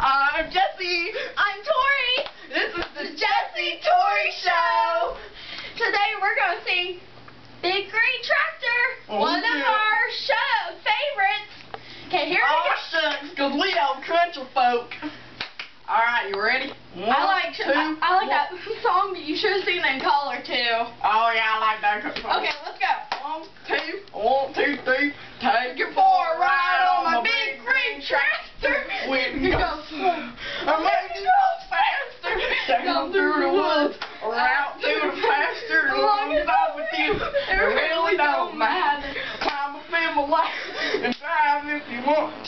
I'm Jessi. I'm Tori. This is the Jessi Tori Show. Today we're going to sing Big Green Tractor, one of our show favorites. Okay, here we go. Oh, shucks, because we old country folk. Alright, you ready? I like that song that you should have seen in color too. Oh yeah, I like that song. Okay, let's go. 1, 2, 3. Take your for a ride on my big green tractor. We can go slow, or maybe go faster. Down through the woods, or out to the pasture. As long as I'm with you, it really don't matter. Climb up in my lap and drive if you want.